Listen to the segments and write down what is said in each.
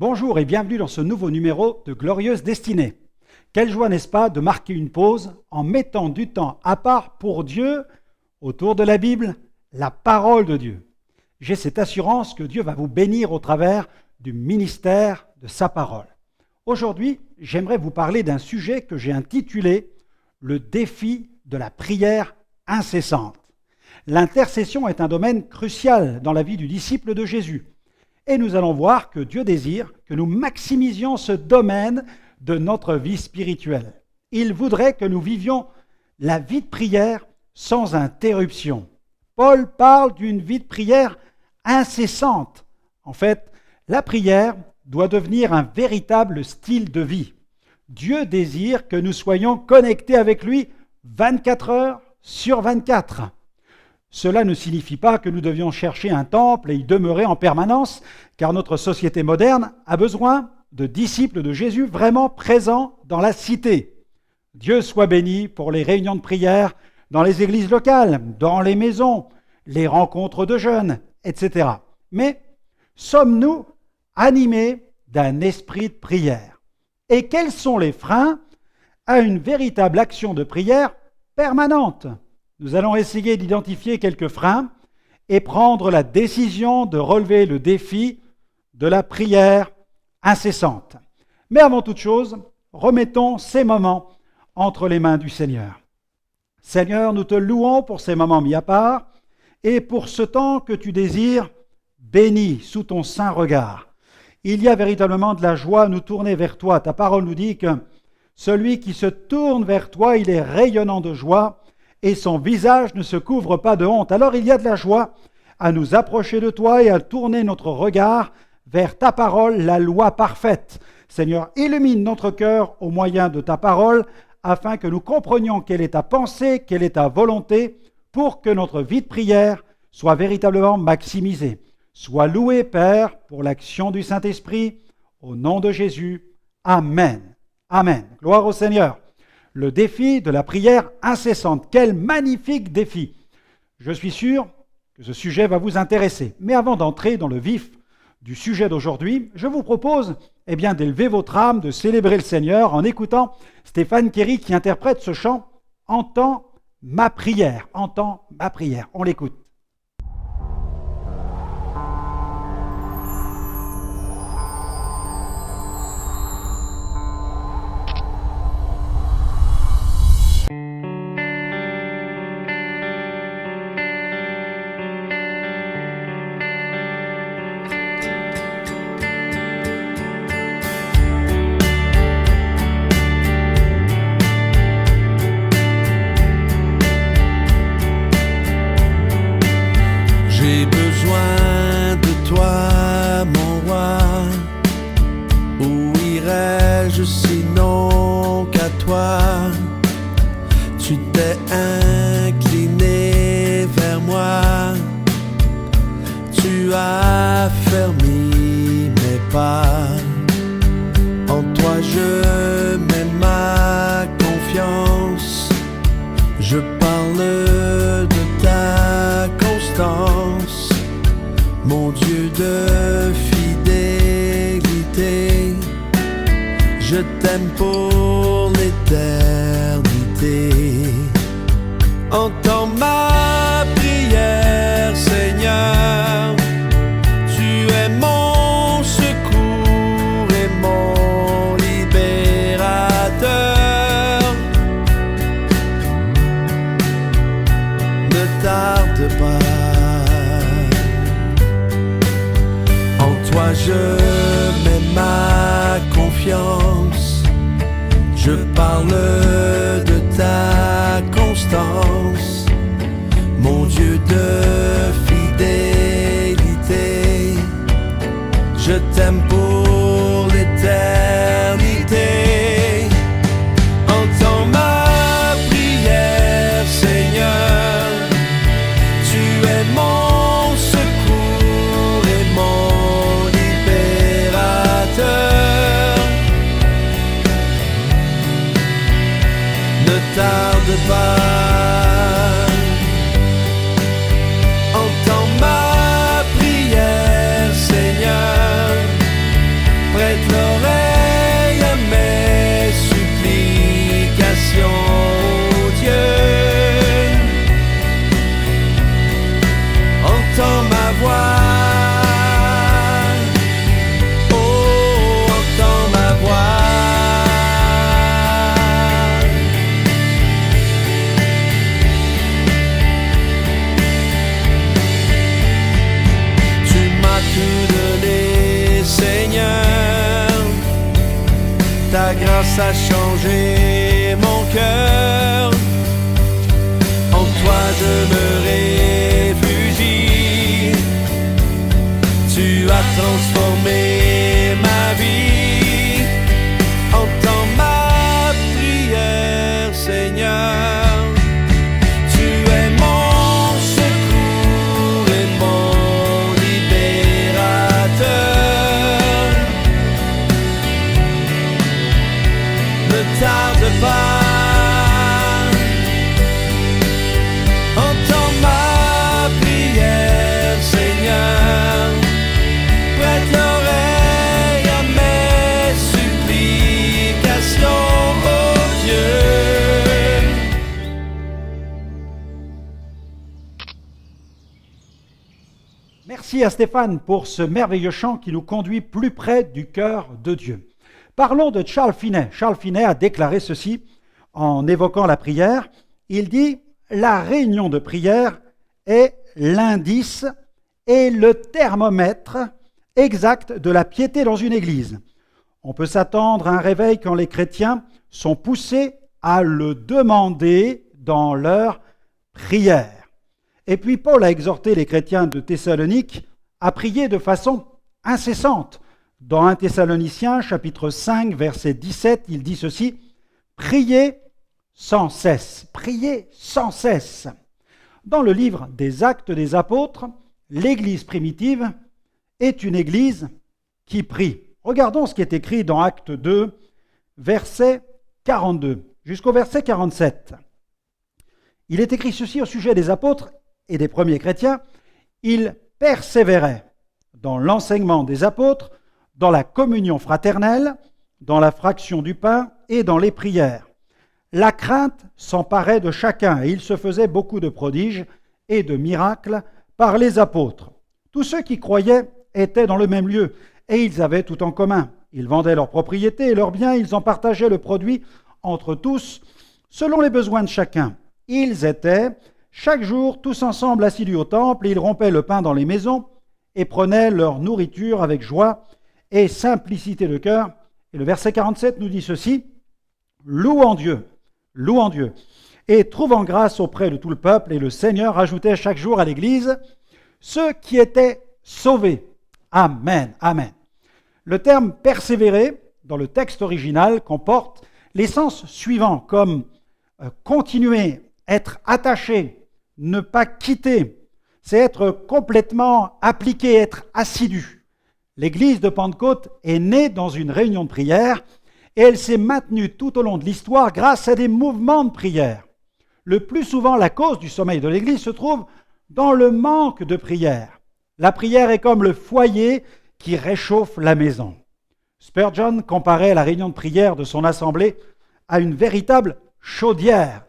Bonjour et bienvenue dans ce nouveau numéro de Glorieuse Destinée. Quelle joie, n'est-ce pas, de marquer une pause en mettant du temps à part pour Dieu, autour de la Bible, la parole de Dieu. J'ai cette assurance que Dieu va vous bénir au travers du ministère de sa parole. Aujourd'hui, j'aimerais vous parler d'un sujet que j'ai intitulé « Le défi de la prière incessante ». L'intercession est un domaine crucial dans la vie du disciple de Jésus. Et nous allons voir que Dieu désire que nous maximisions ce domaine de notre vie spirituelle. Il voudrait que nous vivions la vie de prière sans interruption. Paul parle d'une vie de prière incessante. En fait, la prière doit devenir un véritable style de vie. Dieu désire que nous soyons connectés avec lui 24 heures sur 24. Cela ne signifie pas que nous devions chercher un temple et y demeurer en permanence, car notre société moderne a besoin de disciples de Jésus vraiment présents dans la cité. Dieu soit béni pour les réunions de prière dans les églises locales, dans les maisons, les rencontres de jeunes, etc. Mais sommes-nous animés d'un esprit de prière? Et quels sont les freins à une véritable action de prière permanente? Nous allons essayer d'identifier quelques freins et prendre la décision de relever le défi de la prière incessante. Mais avant toute chose, remettons ces moments entre les mains du Seigneur. Seigneur, nous te louons pour ces moments mis à part et pour ce temps que tu désires béni sous ton saint regard. Il y a véritablement de la joie à nous tourner vers toi. Ta parole nous dit que celui qui se tourne vers toi, il est rayonnant de joie et son visage ne se couvre pas de honte. Alors il y a de la joie à nous approcher de toi et à tourner notre regard vers ta parole, la loi parfaite. Seigneur, illumine notre cœur au moyen de ta parole, afin que nous comprenions quelle est ta pensée, quelle est ta volonté, pour que notre vie de prière soit véritablement maximisée. Sois loué, Père, pour l'action du Saint-Esprit, au nom de Jésus. Amen. Amen. Gloire au Seigneur. Le défi de la prière incessante. Quel magnifique défi! Je suis sûr que ce sujet va vous intéresser. Mais avant d'entrer dans le vif du sujet d'aujourd'hui, je vous propose d'élever votre âme, de célébrer le Seigneur en écoutant Stéphane Kerry qui interprète ce chant « Entends ma prière ». Entends ma prière. On l'écoute. J'ai besoin de toi, mon roi. Où irais-je sinon qu'à toi? Tu t'es incliné vers moi. Tu as fermé mes pas. En toi je mets ma confiance. Je parle de ta constance, mon Dieu de fidélité. Je t'aime pour l'éternité. Entends ma prière, Seigneur. Tu es mon secours et mon libérateur. Ne tarde pas. En toi je mets ma confiance. Je parle de ta constance, mon Dieu de fidélité. Je t'aime pour l'éternité. Entends ma prière, Seigneur. Tu es mon secours et mon libérateur. Ne tarde pas. Entends ma prière, Seigneur. Ta grâce a changé mon cœur. En toi je me réfugie. Tu as transformé ma vie. Entends ma prière, Seigneur. Tu es mon secours et mon libérateur. Ne tarde pas. Entends ma prière, Seigneur. Prête l'oreille à mes supplications, oh Dieu. Merci à Stéphane pour ce merveilleux chant qui nous conduit plus près du cœur de Dieu. Parlons de Charles Finney. Charles Finney a déclaré ceci en évoquant la prière. Il dit « La réunion de prière est l'indice et le thermomètre exact de la piété dans une église. On peut s'attendre à un réveil quand les chrétiens sont poussés à le demander dans leur prière. » Et puis Paul a exhorté les chrétiens de Thessalonique à prier de façon incessante. Dans 1 Thessaloniciens, chapitre 5, verset 17, il dit ceci, « Priez sans cesse. » Priez sans cesse. Dans le livre des Actes des Apôtres, l'Église primitive est une Église qui prie. Regardons ce qui est écrit dans Actes 2, verset 42, jusqu'au verset 47. Il est écrit ceci au sujet des apôtres et des premiers chrétiens. Ils persévéraient dans l'enseignement des apôtres, dans la communion fraternelle, dans la fraction du pain et dans les prières. La crainte s'emparait de chacun et il se faisait beaucoup de prodiges et de miracles par les apôtres. Tous ceux qui croyaient étaient dans le même lieu et ils avaient tout en commun. Ils vendaient leurs propriétés et leurs biens, ils en partageaient le produit entre tous selon les besoins de chacun. Ils étaient chaque jour tous ensemble assidus au temple et ils rompaient le pain dans les maisons et prenaient leur nourriture avec joie et simplicité de cœur. Et le verset 47 nous dit ceci, « Louant Dieu, et trouvant grâce auprès de tout le peuple, et le Seigneur ajoutait chaque jour à l'Église ceux qui étaient sauvés. » Amen, amen. Le terme « persévérer » dans le texte original comporte les sens suivants, comme continuer, être attaché, ne pas quitter, c'est être complètement appliqué, être assidu. L'Église de Pentecôte est née dans une réunion de prière et elle s'est maintenue tout au long de l'histoire grâce à des mouvements de prière. Le plus souvent, la cause du sommeil de l'Église se trouve dans le manque de prière. La prière est comme le foyer qui réchauffe la maison. Spurgeon comparait la réunion de prière de son assemblée à une véritable chaudière.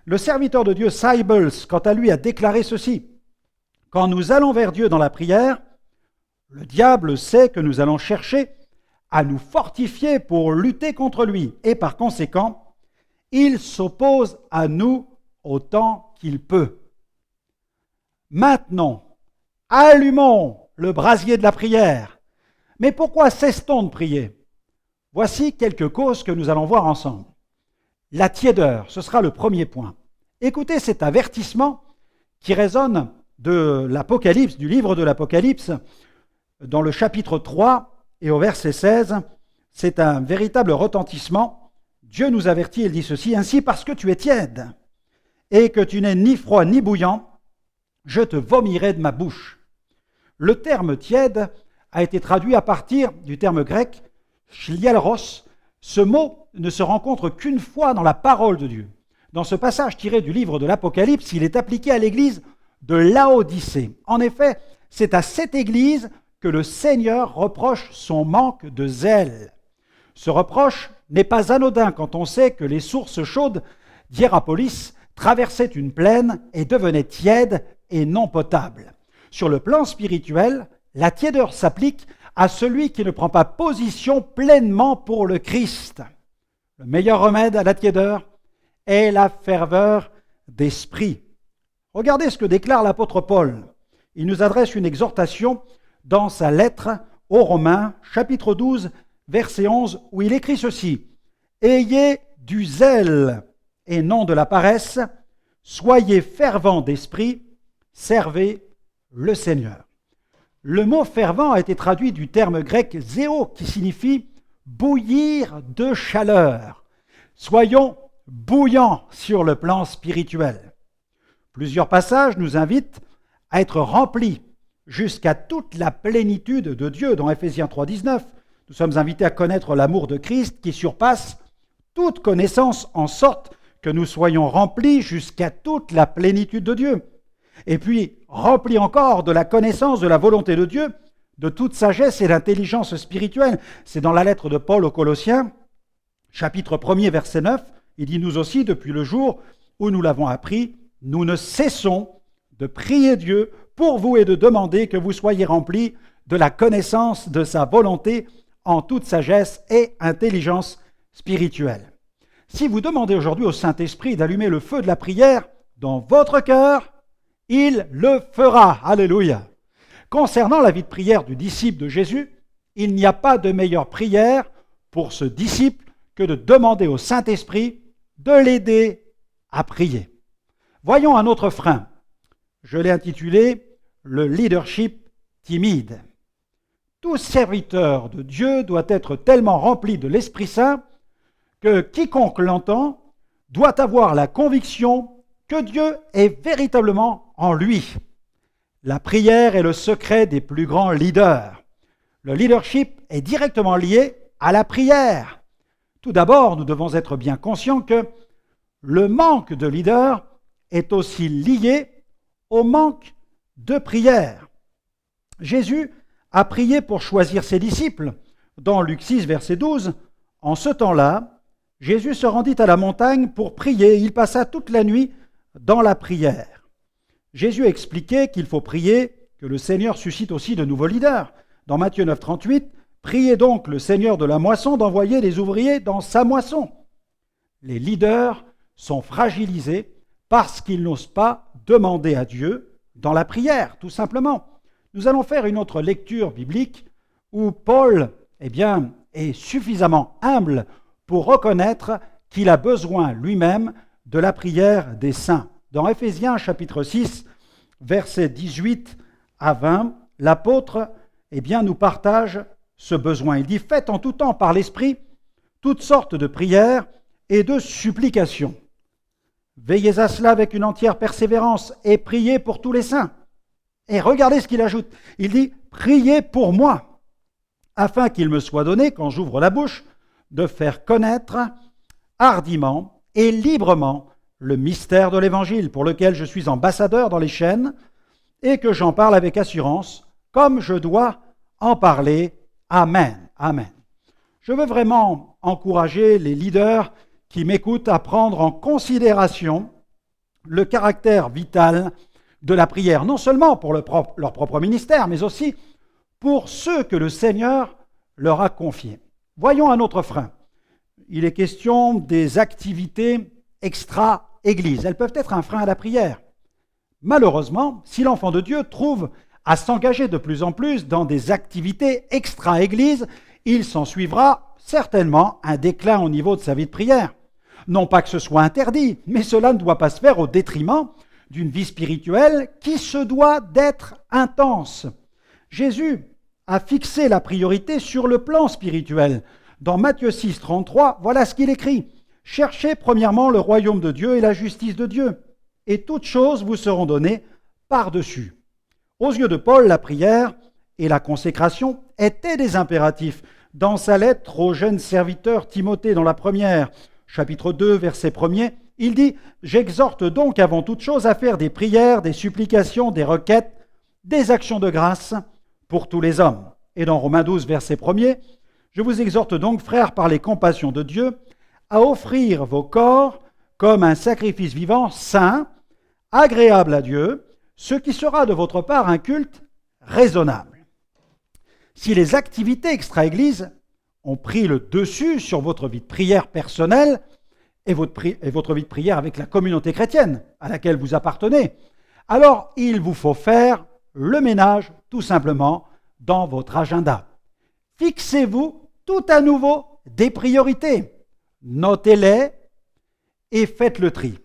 Le serviteur de Dieu Sybels, quant à lui, a déclaré ceci. « Quand nous allons vers Dieu dans la prière, le diable sait que nous allons chercher à nous fortifier pour lutter contre lui et par conséquent, il s'oppose à nous autant qu'il peut. Maintenant, allumons le brasier de la prière. Mais pourquoi cesse-t-on de prier? Voici quelques causes que nous allons voir ensemble. La tiédeur, ce sera le premier point. Écoutez cet avertissement qui résonne de l'Apocalypse, du livre de l'Apocalypse, dans le chapitre 3 et au verset 16. C'est un véritable retentissement. Dieu nous avertit, il dit ceci, « Ainsi parce que tu es tiède et que tu n'es ni froid ni bouillant, je te vomirai de ma bouche. » Le terme tiède a été traduit à partir du terme grec « chlialros ». Ce mot ne se rencontre qu'une fois dans la parole de Dieu. Dans ce passage tiré du livre de l'Apocalypse, il est appliqué à l'église de Laodicée. En effet, c'est à cette église que le Seigneur reproche son manque de zèle. Ce reproche n'est pas anodin quand on sait que les sources chaudes d'Hiérapolis traversaient une plaine et devenaient tièdes et non potables. Sur le plan spirituel, la tiédeur s'applique à celui qui ne prend pas position pleinement pour le Christ. Le meilleur remède à la tiédeur est la ferveur d'esprit. Regardez ce que déclare l'apôtre Paul. Il nous adresse une exhortation dans sa lettre aux Romains, chapitre 12, verset 11, où il écrit ceci. ayez du zèle et non de la paresse, soyez fervents d'esprit, servez le Seigneur. Le mot fervent a été traduit du terme grec zéo, qui signifie bouillir de chaleur. Soyons bouillants sur le plan spirituel. Plusieurs passages nous invitent à être remplis jusqu'à toute la plénitude de Dieu. Dans Éphésiens 3,19, nous sommes invités à connaître l'amour de Christ qui surpasse toute connaissance, en sorte que nous soyons remplis jusqu'à toute la plénitude de Dieu. Et puis, remplis encore de la connaissance de la volonté de Dieu, de toute sagesse et d'intelligence spirituelle. C'est dans la lettre de Paul aux Colossiens, chapitre 1er, verset 9, il dit « Nous aussi, depuis le jour où nous l'avons appris, nous ne cessons de prier Dieu pour vous et de demander que vous soyez remplis de la connaissance de sa volonté en toute sagesse et intelligence spirituelle. » Si vous demandez aujourd'hui au Saint-Esprit d'allumer le feu de la prière dans votre cœur, il le fera. Alléluia. Concernant la vie de prière du disciple de Jésus, il n'y a pas de meilleure prière pour ce disciple que de demander au Saint-Esprit de l'aider à prier. Voyons un autre frein. Je l'ai intitulé « Le leadership timide ». Tout serviteur de Dieu doit être tellement rempli de l'Esprit Saint que quiconque l'entend doit avoir la conviction que Dieu est véritablement en lui. La prière est le secret des plus grands leaders. Le leadership est directement lié à la prière. Tout d'abord, nous devons être bien conscients que le manque de leader est aussi lié au manque de prière. Jésus a prié pour choisir ses disciples. Dans Luc 6, verset 12, en ce temps-là, Jésus se rendit à la montagne pour prier. Il passa toute la nuit dans la prière. Jésus a expliqué qu'il faut prier, que le Seigneur suscite aussi de nouveaux leaders. Dans Matthieu 9, 38, priez donc le Seigneur de la moisson d'envoyer des ouvriers dans sa moisson. Les leaders sont fragilisés parce qu'ils n'osent pas demander à Dieu dans la prière, tout simplement. Nous allons faire une autre lecture biblique où Paul est suffisamment humble pour reconnaître qu'il a besoin lui-même de la prière des saints. Dans Éphésiens chapitre 6, versets 18 à 20, l'apôtre nous partage ce besoin. Il dit « Faites en tout temps par l'Esprit toutes sortes de prières et de supplications. Veillez à cela avec une entière persévérance et priez pour tous les saints. » Et regardez ce qu'il ajoute. Il dit « Priez pour moi, afin qu'il me soit donné, quand j'ouvre la bouche, de faire connaître hardiment et librement le mystère de l'Évangile, pour lequel je suis ambassadeur dans les chaînes, et que j'en parle avec assurance, comme je dois en parler. Amen. Amen. Je veux vraiment encourager les leaders qui m'écoutent à prendre en considération le caractère vital de la prière, non seulement pour leur propre ministère, mais aussi pour ceux que le Seigneur leur a confiés. Voyons un autre frein. Il est question des activités extra-église. Elles peuvent être un frein à la prière. Malheureusement, si l'enfant de Dieu trouve à s'engager de plus en plus dans des activités extra-église, il s'en suivra certainement un déclin au niveau de sa vie de prière. Non pas que ce soit interdit, mais cela ne doit pas se faire au détriment d'une vie spirituelle qui se doit d'être intense. Jésus a fixé la priorité sur le plan spirituel. Dans Matthieu 6, 33, voilà ce qu'il écrit. « Cherchez premièrement le royaume de Dieu et la justice de Dieu, et toutes choses vous seront données par-dessus. » Aux yeux de Paul, la prière et la consécration étaient des impératifs. Dans sa lettre au jeune serviteur Timothée, dans la première, chapitre 2, verset 1er, il dit « J'exhorte donc avant toute chose à faire des prières, des supplications, des requêtes, des actions de grâce pour tous les hommes. » Et dans Romains 12, verset 1er, « Je vous exhorte donc, frères, par les compassions de Dieu, à offrir vos corps comme un sacrifice vivant, saint, agréable à Dieu, ce qui sera de votre part un culte raisonnable. » Si les activités extra-église ont pris le dessus sur votre vie de prière personnelle et votre vie de prière avec la communauté chrétienne à laquelle vous appartenez, alors il vous faut faire le ménage tout simplement dans votre agenda. Fixez-vous tout à nouveau des priorités. notez-les et faites le tri.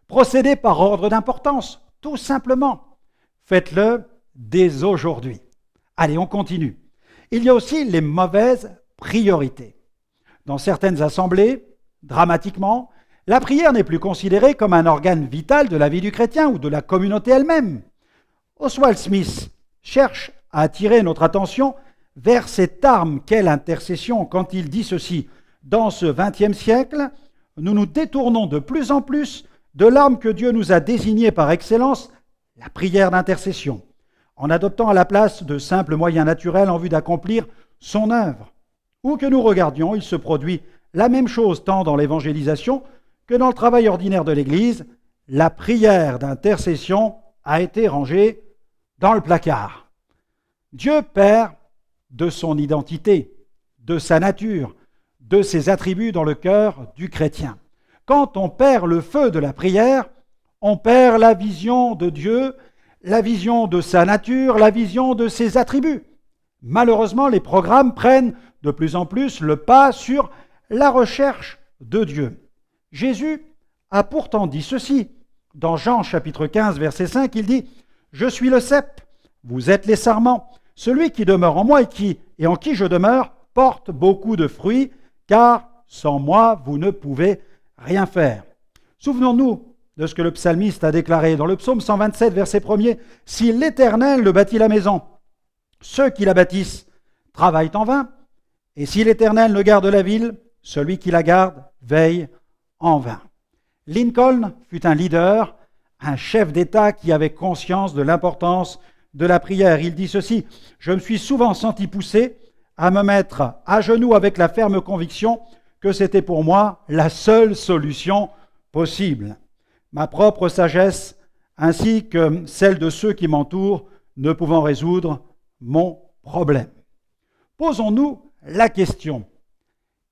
Procédez par ordre d'importance, tout simplement. Faites-le dès aujourd'hui. Allez, on continue. Il y a aussi les mauvaises priorités. Dans certaines assemblées, dramatiquement, la prière n'est plus considérée comme un organe vital de la vie du chrétien ou de la communauté elle-même. Oswald Smith cherche à attirer notre attention vers cette arme qu'est l'intercession quand il dit ceci. Dans ce XXe siècle, nous nous détournons de plus en plus de l'arme que Dieu nous a désignée par excellence, la prière d'intercession, en adoptant à la place de simples moyens naturels en vue d'accomplir son œuvre. Où que nous regardions, il se produit la même chose tant dans l'évangélisation que dans le travail ordinaire de l'Église. La prière d'intercession a été rangée dans le placard. Dieu perd de son identité, de sa nature, de ses attributs dans le cœur du chrétien. Quand on perd le feu de la prière, on perd la vision de Dieu, la vision de sa nature, la vision de ses attributs. Malheureusement, les programmes prennent de plus en plus le pas sur la recherche de Dieu. Jésus a pourtant dit ceci. Dans Jean chapitre 15, verset 5, il dit « Je suis le cep, vous êtes les sarments. Celui qui demeure en moi et en qui je demeure porte beaucoup de fruits, car sans moi, vous ne pouvez rien faire. » Souvenons-nous de ce que le psalmiste a déclaré dans le psaume 127, verset 1er. « Si l'Éternel ne bâtit la maison, ceux qui la bâtissent travaillent en vain, et si l'Éternel ne garde la ville, celui qui la garde veille en vain. » Lincoln fut un leader, un chef d'État qui avait conscience de l'importance de la prière. Il dit ceci, « Je me suis souvent senti poussé à me mettre à genoux avec la ferme conviction que c'était pour moi la seule solution possible. Ma propre sagesse, ainsi que celle de ceux qui m'entourent, ne pouvant résoudre mon problème. » Posons-nous la question,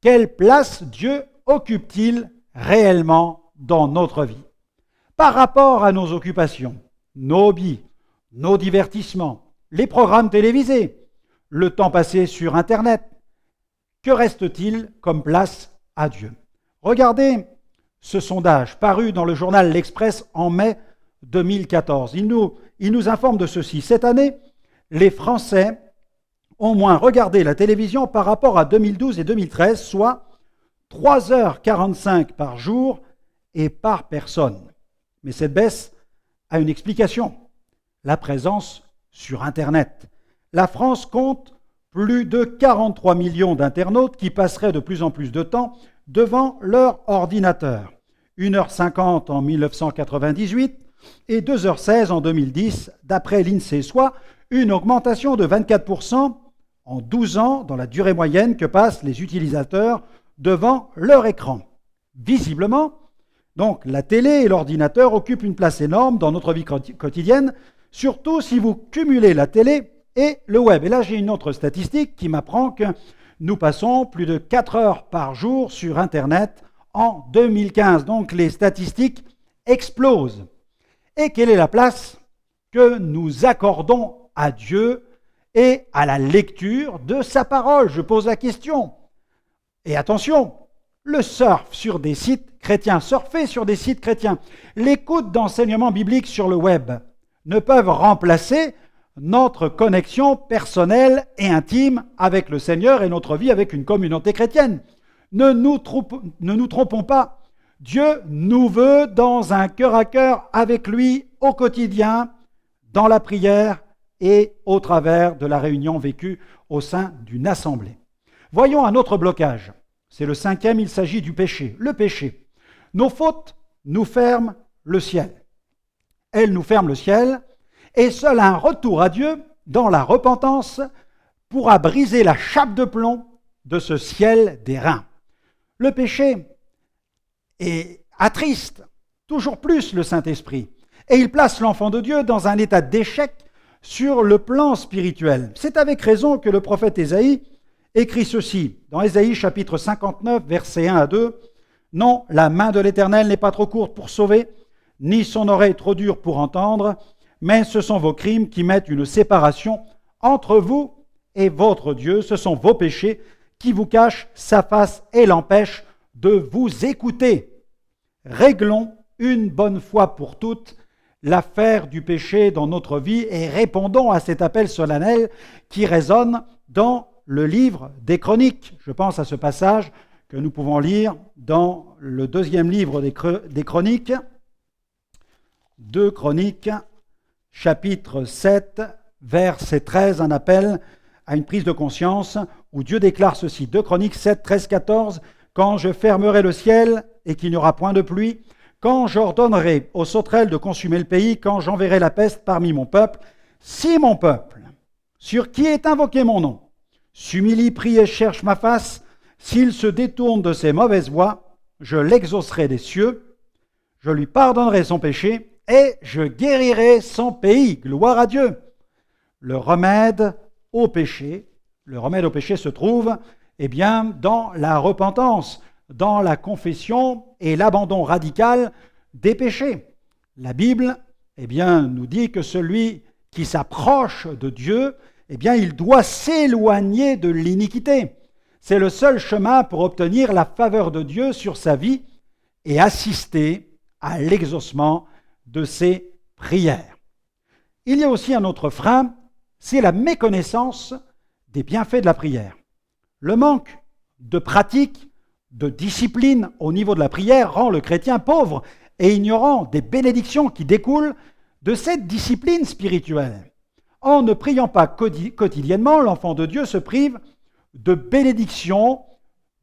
quelle place Dieu occupe-t-il réellement dans notre vie? Par rapport à nos occupations, nos hobbies, nos divertissements, les programmes télévisés, le temps passé sur Internet, que reste-t-il comme place à Dieu? Regardez ce sondage paru dans le journal L'Express en mai 2014. Il nous informe de ceci. Cette année, les Français ont moins regardé la télévision par rapport à 2012 et 2013, soit 3h45 par jour et par personne. Mais cette baisse a une explication, la présence sur Internet. La France compte plus de 43 millions d'internautes qui passeraient de plus en plus de temps devant leur ordinateur. 1h50 en 1998 et 2h16 en 2010, d'après l'INSEE, soit une augmentation de 24% en 12 ans dans la durée moyenne que passent les utilisateurs devant leur écran. Visiblement, donc la télé et l'ordinateur occupent une place énorme dans notre vie quotidienne, surtout si vous cumulez la télé et le web. Et là, j'ai une autre statistique qui m'apprend que nous passons plus de 4 heures par jour sur Internet en 2015. Donc les statistiques explosent. Et quelle est la place que nous accordons à Dieu et à la lecture de sa parole? Je pose la question. Et attention, le surf sur des sites chrétiens, surfer sur des sites chrétiens, l'écoute d'enseignements bibliques sur le web ne peuvent remplacer notre connexion personnelle et intime avec le Seigneur et notre vie avec une communauté chrétienne. Ne nous trompons pas. Dieu nous veut dans un cœur à cœur avec lui au quotidien, dans la prière et au travers de la réunion vécue au sein d'une assemblée. Voyons un autre blocage. C'est le 5e, il s'agit du péché. Le péché. Nos fautes nous ferment le ciel. Elles nous ferment le ciel et seul un retour à Dieu dans la repentance pourra briser la chape de plomb de ce ciel d'airain. Le péché attriste toujours plus le Saint-Esprit et il place l'enfant de Dieu dans un état d'échec sur le plan spirituel. C'est avec raison que le prophète Ésaïe écrit ceci, dans Ésaïe chapitre 59, versets 1 à 2, « Non, la main de l'Éternel n'est pas trop courte pour sauver, ni son oreille trop dure pour entendre, mais ce sont vos crimes qui mettent une séparation entre vous et votre Dieu, ce sont vos péchés qui vous cachent sa face et l'empêchent de vous écouter. Réglons une bonne fois pour toutes l'affaire du péché dans notre vie et répondons à cet appel solennel qui résonne dans le livre des Chroniques. Je pense à ce passage que nous pouvons lire dans le deuxième livre des Chroniques, 2 Chroniques, chapitre 7, verset 13, un appel à une prise de conscience où Dieu déclare ceci, 2 Chroniques 7, 13, 14, « Quand je fermerai le ciel et qu'il n'y aura point de pluie, quand j'ordonnerai aux sauterelles de consumer le pays, quand j'enverrai la peste parmi mon peuple, si mon peuple, sur qui est invoqué mon nom, s'humilie, prie et cherche ma face, s'il se détourne de ses mauvaises voies, je l'exaucerai des cieux, je lui pardonnerai son péché et je guérirai son pays. » Gloire à Dieu. Le remède au péché se trouve dans la repentance, dans la confession et l'abandon radical des péchés. La Bible nous dit que celui qui s'approche de Dieu, il doit s'éloigner de l'iniquité. C'est le seul chemin pour obtenir la faveur de Dieu sur sa vie et assister à l'exaucement de ses prières. Il y a aussi un autre frein, c'est la méconnaissance des bienfaits de la prière. Le manque de pratique, de discipline au niveau de la prière rend le chrétien pauvre et ignorant des bénédictions qui découlent de cette discipline spirituelle. En ne priant pas quotidiennement, l'enfant de Dieu se prive de bénédictions,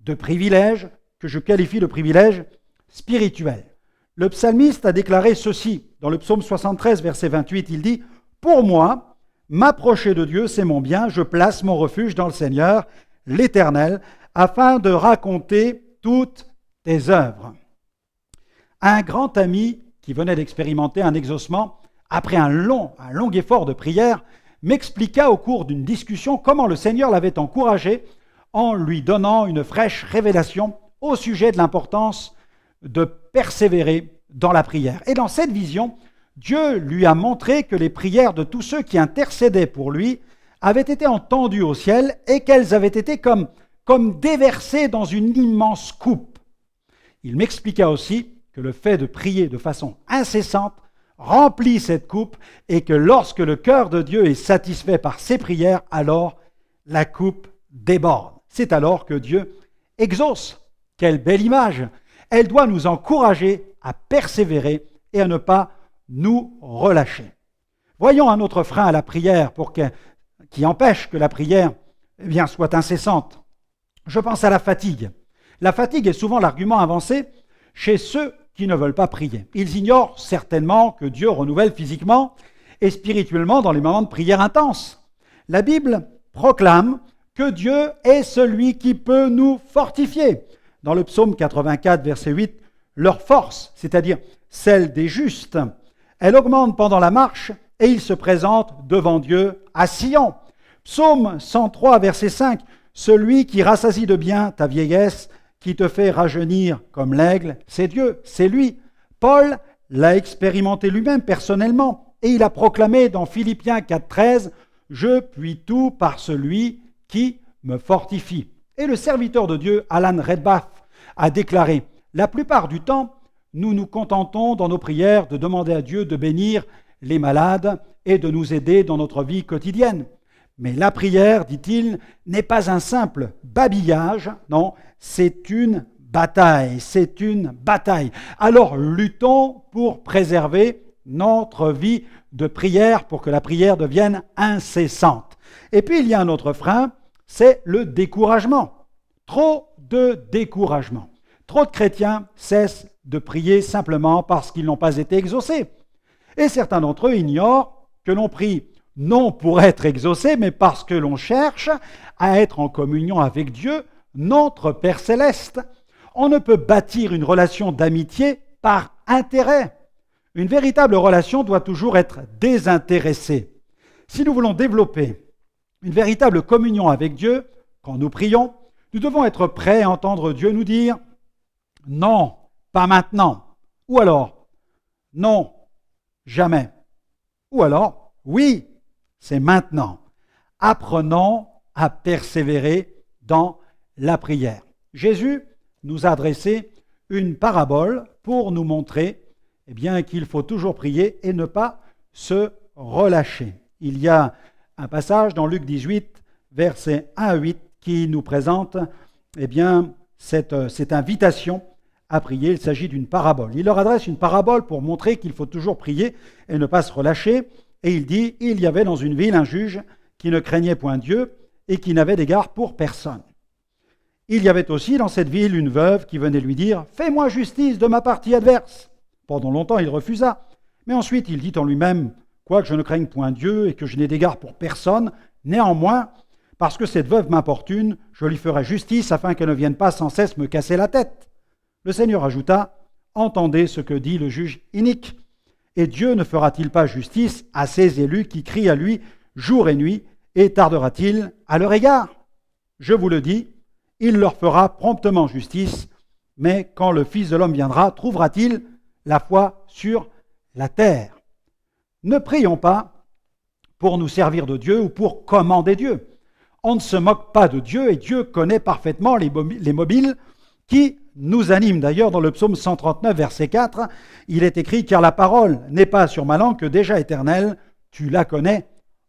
de privilèges, que je qualifie de privilèges spirituels. Le psalmiste a déclaré ceci dans le psaume 73, verset 28, il dit « Pour moi, m'approcher de Dieu, c'est mon bien, je place mon refuge dans le Seigneur, l'Éternel, afin de raconter toutes tes œuvres. » Un grand ami qui venait d'expérimenter un exaucement, après un long effort de prière, m'expliqua au cours d'une discussion comment le Seigneur l'avait encouragé en lui donnant une fraîche révélation au sujet de l'importance de persévérer dans la prière. Et dans cette vision, Dieu lui a montré que les prières de tous ceux qui intercédaient pour lui avaient été entendues au ciel et qu'elles avaient été comme déversées dans une immense coupe. Il m'expliqua aussi que le fait de prier de façon incessante remplit cette coupe et que lorsque le cœur de Dieu est satisfait par ses prières, alors la coupe déborde. C'est alors que Dieu exauce. Quelle belle image! Elle doit nous encourager à persévérer et à ne pas nous relâcher. Voyons un autre frein à la prière qui empêche que la prière soit incessante. Je pense à la fatigue. La fatigue est souvent l'argument avancé chez ceux qui ne veulent pas prier. Ils ignorent certainement que Dieu renouvelle physiquement et spirituellement dans les moments de prière intense. La Bible proclame que Dieu est celui qui peut nous fortifier. Dans le psaume 84, verset 8, leur force, c'est-à-dire celle des justes, elle augmente pendant la marche et ils se présentent devant Dieu à Sion. Psaume 103, verset 5, celui qui rassasie de bien ta vieillesse, qui te fait rajeunir comme l'aigle, c'est Dieu, c'est lui. Paul l'a expérimenté lui-même personnellement et il a proclamé dans Philippiens 4, 13, « Je puis tout par celui qui me fortifie ». Et le serviteur de Dieu, Alan Redbath, a déclaré « La plupart du temps, nous nous contentons dans nos prières de demander à Dieu de bénir les malades et de nous aider dans notre vie quotidienne. Mais la prière, dit-il, n'est pas un simple babillage, non, c'est une bataille, c'est une bataille. Alors luttons pour préserver notre vie de prière, pour que la prière devienne incessante. Et puis il y a un autre frein, c'est le découragement. Trop de découragement. Trop de chrétiens cessent de prier simplement parce qu'ils n'ont pas été exaucés. Et certains d'entre eux ignorent que l'on prie non pour être exaucé, mais parce que l'on cherche à être en communion avec Dieu, notre Père céleste. On ne peut bâtir une relation d'amitié par intérêt. Une véritable relation doit toujours être désintéressée. Si nous voulons développer une véritable communion avec Dieu, quand nous prions, nous devons être prêts à entendre Dieu nous dire « Non, pas maintenant » ou alors « Non, jamais » ou alors « Oui, c'est maintenant ». Apprenons à persévérer dans la prière. Jésus nous a dressé une parabole pour nous montrer qu'il faut toujours prier et ne pas se relâcher. Il y a un passage dans Luc 18, versets 1 à 8, qui nous présente cette invitation à prier. Il s'agit d'une parabole. Il leur adresse une parabole pour montrer qu'il faut toujours prier et ne pas se relâcher. Et il dit, il y avait dans une ville un juge qui ne craignait point Dieu et qui n'avait d'égard pour personne. Il y avait aussi dans cette ville une veuve qui venait lui dire « Fais-moi justice de ma partie adverse ». Pendant longtemps, il refusa. Mais ensuite, il dit en lui-même « Quoique je ne craigne point Dieu et que je n'ai d'égard pour personne, néanmoins, parce que cette veuve m'importune, je lui ferai justice afin qu'elle ne vienne pas sans cesse me casser la tête. » Le Seigneur ajouta « Entendez ce que dit le juge inique. Et Dieu ne fera-t-il pas justice à ses élus qui crient à lui jour et nuit, et tardera-t-il à leur égard? Je vous le dis, il leur fera promptement justice, mais quand le Fils de l'homme viendra, trouvera-t-il la foi sur la terre? Ne prions pas pour nous servir de Dieu ou pour commander Dieu. On ne se moque pas de Dieu et Dieu connaît parfaitement les mobiles qui nous animent. D'ailleurs, dans le psaume 139, verset 4, il est écrit « Car la parole n'est pas sur ma langue que déjà éternelle, tu la connais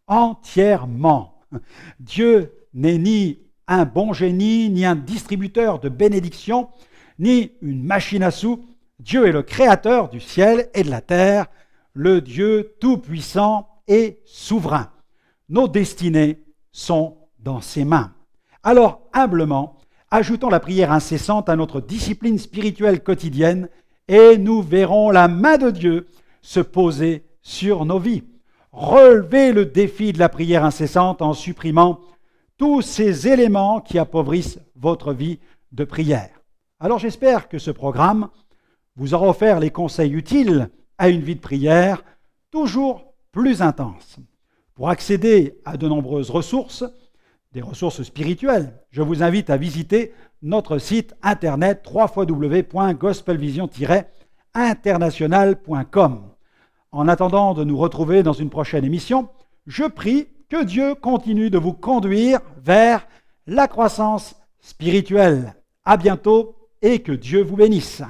entièrement. » Dieu n'est ni un bon génie, ni un distributeur de bénédictions, ni une machine à sous. Dieu est le créateur du ciel et de la terre, le Dieu tout-puissant et souverain. Nos destinées sont dans ses mains. Alors, humblement, ajoutons la prière incessante à notre discipline spirituelle quotidienne et nous verrons la main de Dieu se poser sur nos vies. Relevez le défi de la prière incessante en supprimant tous ces éléments qui appauvrissent votre vie de prière. Alors j'espère que ce programme vous aura offert les conseils utiles à une vie de prière toujours plus intense. Pour accéder à de nombreuses ressources, des ressources spirituelles, je vous invite à visiter notre site internet www.gospelvision-international.com. En attendant de nous retrouver dans une prochaine émission, je prie que Dieu continue de vous conduire vers la croissance spirituelle. À bientôt et que Dieu vous bénisse.